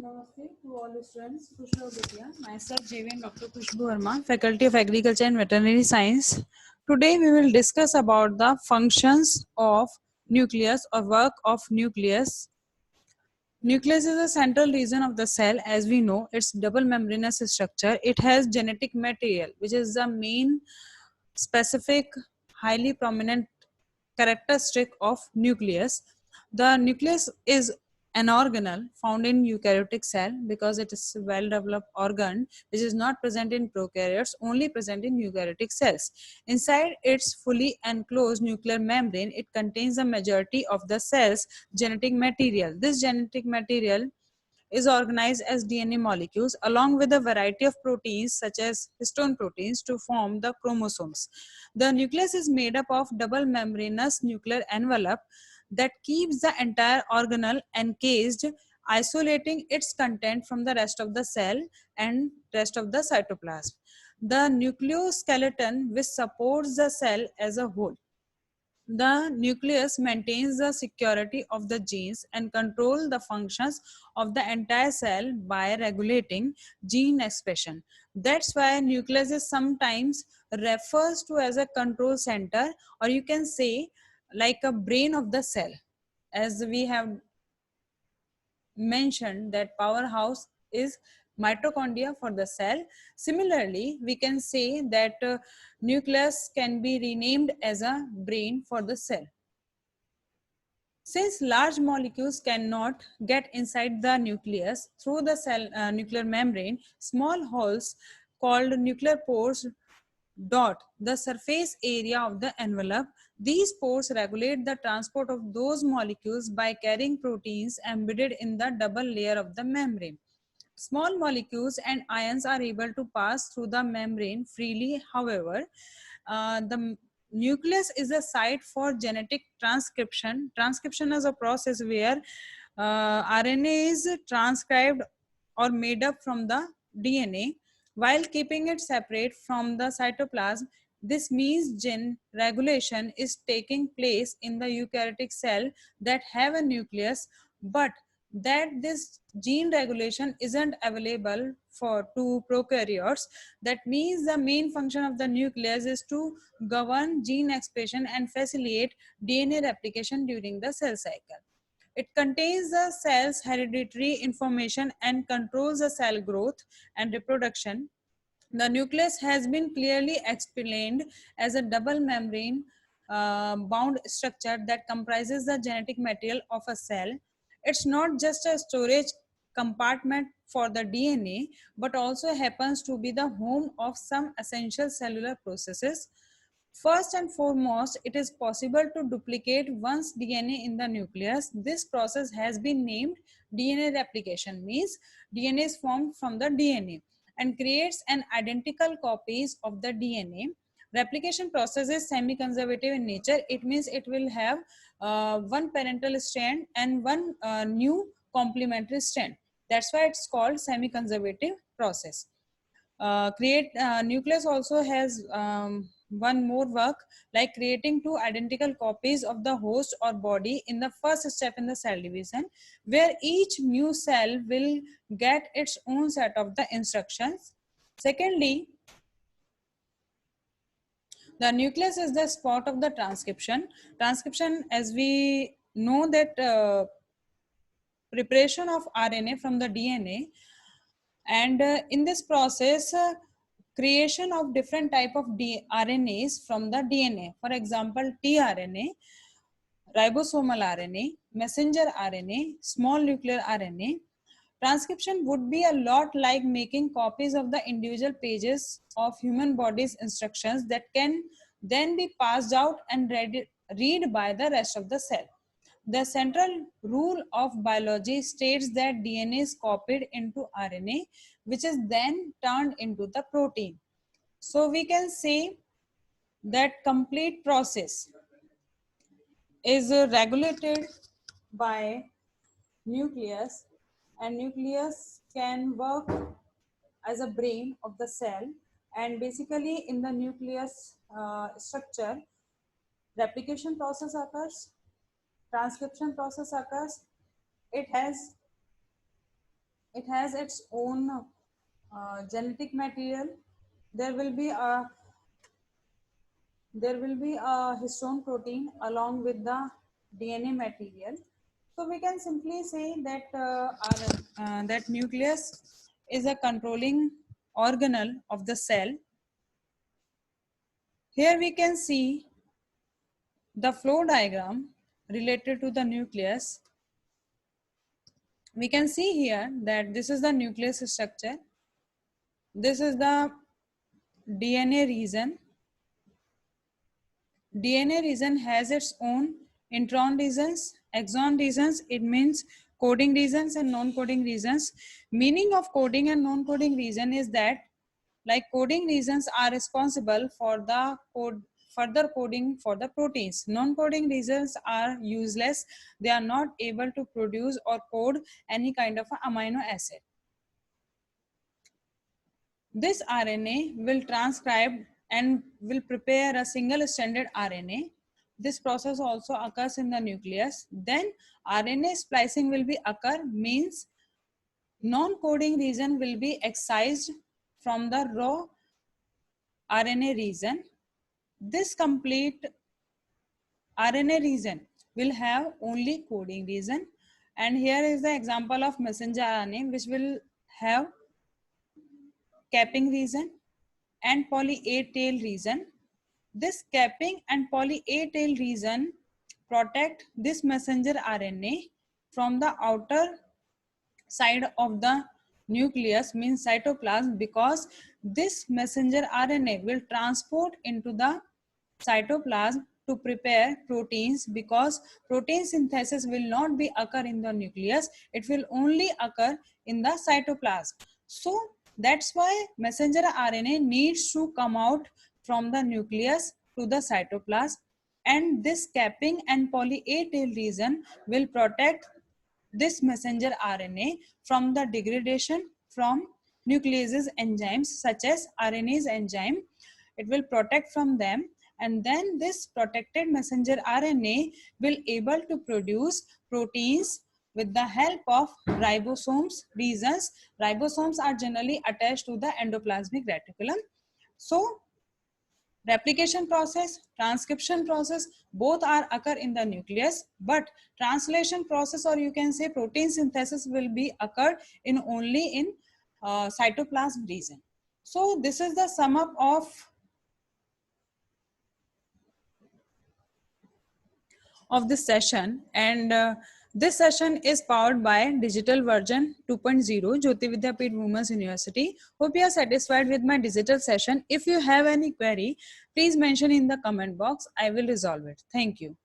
Namaste to all students. Kushbu Bhatia. Myself, JVN Dr. Kushbu Verma, Faculty of Agriculture and Veterinary Science. Today, we will discuss about the functions of nucleus or work of nucleus. Nucleus is a central region of the cell. As we know, it's double membranous structure. It has genetic material, which is the main specific, highly prominent characteristic of nucleus. The nucleus is an organelle found in eukaryotic cell because it is a well developed organ which is not present in prokaryotes, only present in eukaryotic cells. Inside its fully enclosed nuclear membrane, it contains the majority of the cell's genetic material. This genetic material is organized as DNA molecules along with a variety of proteins such as histone proteins to form the chromosomes. The nucleus is made up of double membranous nuclear envelope that keeps the entire organelle encased, isolating its content from the rest of the cell and rest of the cytoplasm. The nucleoskeleton which supports the cell as a whole. The nucleus maintains the security of the genes and control the functions of the entire cell by regulating gene expression. That's why nucleus is sometimes refers to as a control center, or you can say like a brain of the cell. As we have mentioned that powerhouse is mitochondria for the cell. Similarly, we can say that nucleus can be renamed as a brain for the cell. Since large molecules cannot get inside the nucleus through the cell nuclear membrane, small holes called nuclear pores dot the surface area of the envelope. These pores regulate the transport of those molecules by carrying proteins embedded in the double layer of the membrane. Small molecules and ions are able to pass through the membrane freely. However, the nucleus is a site for genetic transcription. Transcription is a process where RNA is transcribed or made up from the DNA while keeping it separate from the cytoplasm. This means gene regulation is taking place in the eukaryotic cell that have a nucleus, but that this gene regulation isn't available for two prokaryotes. That means the main function of the nucleus is to govern gene expression and facilitate DNA replication during the cell cycle. It contains the cell's hereditary information and controls the cell growth and reproduction. The nucleus has been clearly explained as a double membrane bound structure that comprises the genetic material of a cell. It's not just a storage compartment for the DNA, but also happens to be the home of some essential cellular processes. First and foremost, it is possible to duplicate one's DNA in the nucleus. This process has been named DNA replication, means DNA is formed from the DNA and creates an identical copies of the DNA. Replication process is semi-conservative in nature. It means it will have one parental strand and one new complementary strand. That's why it's called semi-conservative process. Create nucleus also has one more work like creating two identical copies of the host or body in the first step in the cell division, where each new cell will get its own set of the instructions. Secondly, the nucleus is the spot of the transcription. Transcription, as we know that preparation of RNA from the DNA, and in this process creation of different type of RNAs from the DNA. For example, tRNA, ribosomal RNA, messenger RNA, small nuclear RNA. Transcription would be a lot like making copies of the individual pages of human body's instructions that can then be passed out and read by the rest of the cell. The central rule of biology states that DNA is copied into RNA, which is then turned into the protein. So we can say that complete process is regulated by nucleus, and nucleus can work as a brain of the cell. And basically in the nucleus structure, replication process occurs, transcription process occurs. It has it has its own genetic material. There will be a histone protein along with the DNA material. So we can simply say that that nucleus is a controlling organelle of the cell. Here we can see the flow diagram related to the nucleus. We can see here that this is the nucleus structure. This is the DNA region. DNA region has its own intron regions, exon regions. It means coding regions and non-coding regions. Meaning of coding and non-coding region is that, like, coding regions are responsible for the further coding for the proteins. Non-coding regions are useless. They are not able to produce or code any kind of amino acid. This RNA will transcribe and will prepare a single stranded RNA. This process also occurs in the nucleus. Then RNA splicing will be occur, means non-coding region will be excised from the raw RNA region. This complete RNA region will have only coding region. And here is the example of messenger RNA, which will have capping region and poly A tail region. This capping and poly A tail region protect this messenger RNA from the outer side of the nucleus, means cytoplasm, because this messenger RNA will transport into the cytoplasm to prepare proteins, because protein synthesis will not be occur in the nucleus, it will only occur in the cytoplasm. So that's why messenger RNA needs to come out from the nucleus to the cytoplasm, and this capping and poly A tail region will protect this messenger RNA from the degradation from nucleases enzymes such as RNase enzyme. It will protect from them, and then this protected messenger RNA will able to produce proteins with the help of ribosomes regions. Ribosomes are generally attached to the endoplasmic reticulum. So replication process, transcription process, both are occur in the nucleus, but translation process, or you can say protein synthesis, will be occurred in only in cytoplasm region. So this is the sum up of this session, and this session is powered by digital version 2.0 Jyoti Vidyapeeth Women's University. Hope you are satisfied with my digital session. If you have any query, please mention in the comment box. I will resolve it. Thank you.